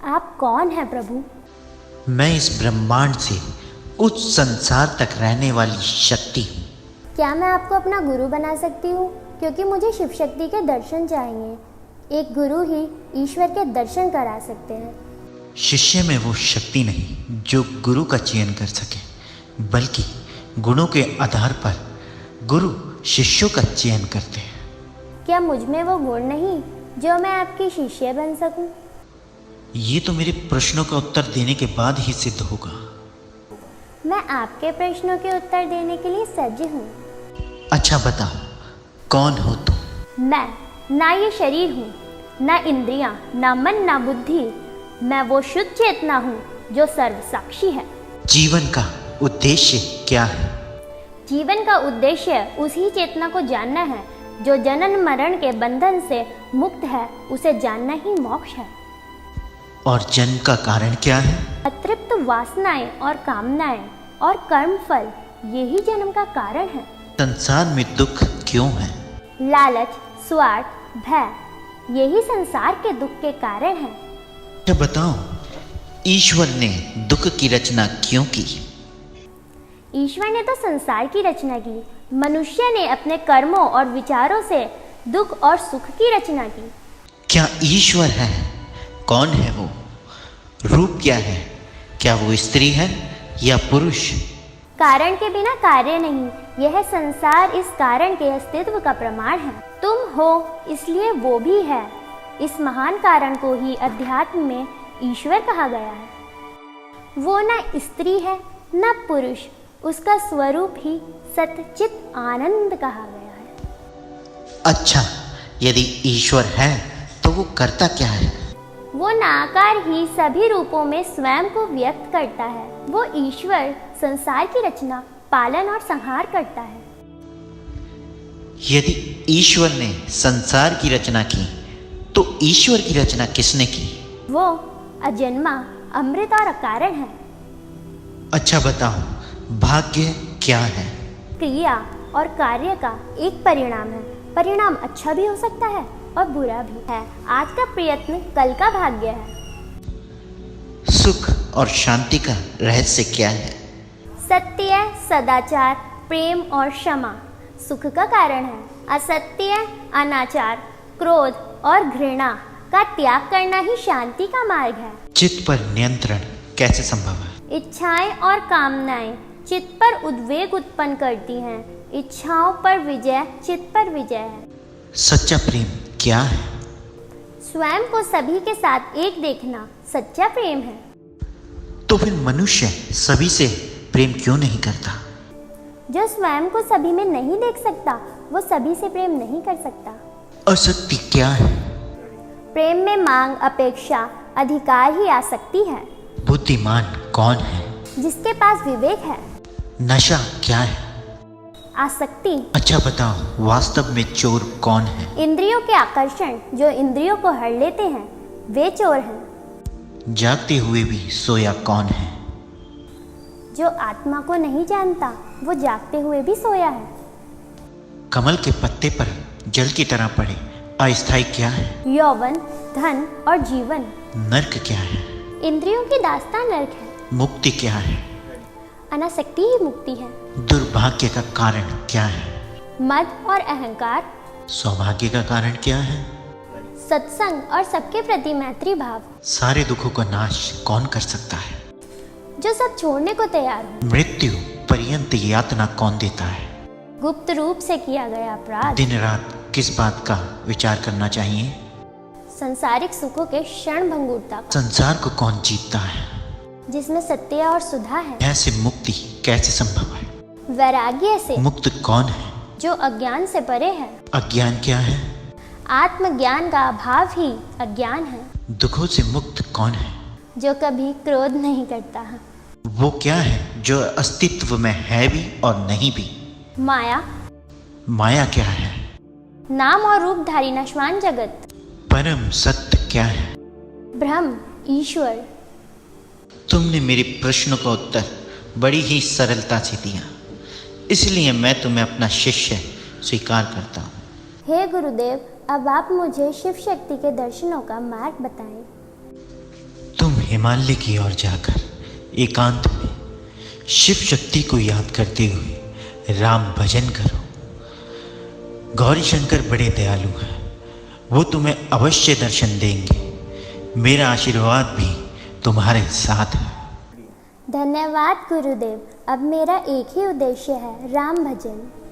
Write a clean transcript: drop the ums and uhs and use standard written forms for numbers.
आप कौन हैं प्रभु? मैं इस ब्रह्मांड से उच्च संसार तक रहने वाली शक्ति हूँ। क्या मैं आपको अपना गुरु बना सकती हूँ? क्योंकि मुझे शिव शक्ति के दर्शन चाहिए। एक गुरु ही ईश्वर के दर्शन करा सकते हैं। शिष्य में वो शक्ति नहीं जो गुरु का चयन कर सके, बल्कि गुणों के आधार पर गुरु शिष्यों का चयन करते हैं। क्या मुझ में वो गुण नहीं जो मैं आपकी शिष्य बन सकूं? ये तो मेरे प्रश्नों का उत्तर देने के बाद ही सिद्ध होगा। मैं आपके प्रश्नों के उत्तर देने के लिए सज्ज हूँ। अच्छा बताओ, कौन हो तुम? मैं ना ये शरीर हूँ, ना इंद्रियाँ, ना मन, ना बुद्धि। मैं वो शुद्ध चेतना हूँ जो सर्वसाक्षी है। जीवन का उद्देश्य क्या है? जीवन का उद्देश्य उसी चेतना को जानना है जो जनन मरण के बंधन से मुक्त है। उसे जानना ही मोक्ष है। और जन्म का कारण क्या है? अतृप्त वासनाएं और कामनाएं और कर्म फल, यही जन्म का कारण है। संसार में दुख क्यों है? लालच, स्वार्थ, भय, यही संसार के दुख के कारण है। अच्छा बताओ, ईश्वर ने दुख की रचना क्यों की? ईश्वर ने तो संसार की रचना की। मनुष्य ने अपने कर्मों और विचारों से दुख और सुख की रचना की। क्या ईश्वर है? कौन है वो? रूप क्या है? क्या वो स्त्री है या पुरुष? कारण के बिना कार्य नहीं। यह संसार इस कारण के अस्तित्व का प्रमाण है। तुम हो इसलिए वो भी है। इस महान कारण को ही अध्यात्म में ईश्वर कहा गया है। वो न स्त्री है न पुरुष। उसका स्वरूप ही सच्चित आनंद कहा गया है। अच्छा, यदि ईश्वर है तो वो करता क्या है? वो नाकार ही सभी रूपों में स्वयं को व्यक्त करता है। वो ईश्वर संसार की रचना, पालन और संहार करता है। यदि ईश्वर ने संसार की रचना की तो ईश्वर की रचना किसने की? वो अजन्मा, अमृत और अकारण है। अच्छा बताओ, भाग्य क्या है? क्रिया और कार्य का एक परिणाम है। परिणाम अच्छा भी हो सकता है और बुरा भी है। आज का प्रयत्न कल का भाग्य है। सुख और शांति का रहस्य क्या है? सत्य, सदाचार, प्रेम और क्षमा सुख का कारण है। असत्य, अनाचार, क्रोध और घृणा का त्याग करना ही शांति का मार्ग है। चित्त पर नियंत्रण कैसे संभव है? इच्छाएं और कामनाएं चित्त पर उद्वेग उत्पन्न करती हैं। इच्छाओं पर विजय चित्त पर विजय है। सच्चा प्रेम क्या है? स्वयं को सभी के साथ एक देखना सच्चा प्रेम है। तो फिर मनुष्य सभी से प्रेम क्यों नहीं करता? जो स्वयं को सभी में नहीं देख सकता वो सभी से प्रेम नहीं कर सकता। असक्ति क्या है? प्रेम में मांग, अपेक्षा, अधिकार ही आसक्ति है। बुद्धिमान कौन है? जिसके पास विवेक है। नशा क्या है? आसक्ति। अच्छा बताओ, वास्तव में चोर कौन है? इंद्रियों के आकर्षण जो इंद्रियों को हर लेते हैं वे चोर हैं। जागते हुए भी सोया कौन है? जो आत्मा को नहीं जानता वो जागते हुए भी सोया है। कमल के पत्ते पर जल की तरह पड़े अस्थाई क्या है? यौवन, धन और जीवन। नर्क क्या है? इंद्रियों की दास्तान नर्क है। मुक्ति क्या है? अनासक्ति ही मुक्ति है। दुर्भाग्य का कारण क्या है? मद और अहंकार। सौभाग्य का कारण क्या है? सत्संग और सबके प्रति मैत्री भाव। सारे दुखों का नाश कौन कर सकता है? जो सब छोड़ने को तैयार हो। मृत्यु पर्यंत यातना कौन देता है? गुप्त रूप से किया गया अपराध। दिन रात किस बात का विचार करना चाहिए? संसारिक सुखों के क्षण भंगुरता का। संसार को कौन जीतता है? जिसमें सत्य और सुधा है। ऐसे मुक्ति कैसे संभव है? वैराग्य से। मुक्त कौन है? जो अज्ञान से परे है। अज्ञान क्या है? आत्मज्ञान का अभाव ही अज्ञान है। दुखों से मुक्त कौन है? जो कभी क्रोध नहीं करता। वो क्या है जो अस्तित्व में है भी और नहीं भी? माया। माया क्या है? नाम और रूपधारी नश्वान जगत। परम सत्य क्या है? ब्रह्म, ईश्वर। तुमने मेरे प्रश्नों का उत्तर बड़ी ही सरलता से दिया, इसलिए मैं तुम्हें अपना शिष्य स्वीकार करता हूँ। हे गुरुदेव, अब आप मुझे शिव शक्ति के दर्शनों का मार्ग बताएं। हिमालय की ओर जाकर एकांत में शिव शक्ति को याद करते हुए राम भजन करो। गौरी शंकर बड़े दयालु हैं, वो तुम्हें अवश्य दर्शन देंगे। मेरा आशीर्वाद भी तुम्हारे साथ है। धन्यवाद गुरुदेव। अब मेरा एक ही उद्देश्य है, राम भजन।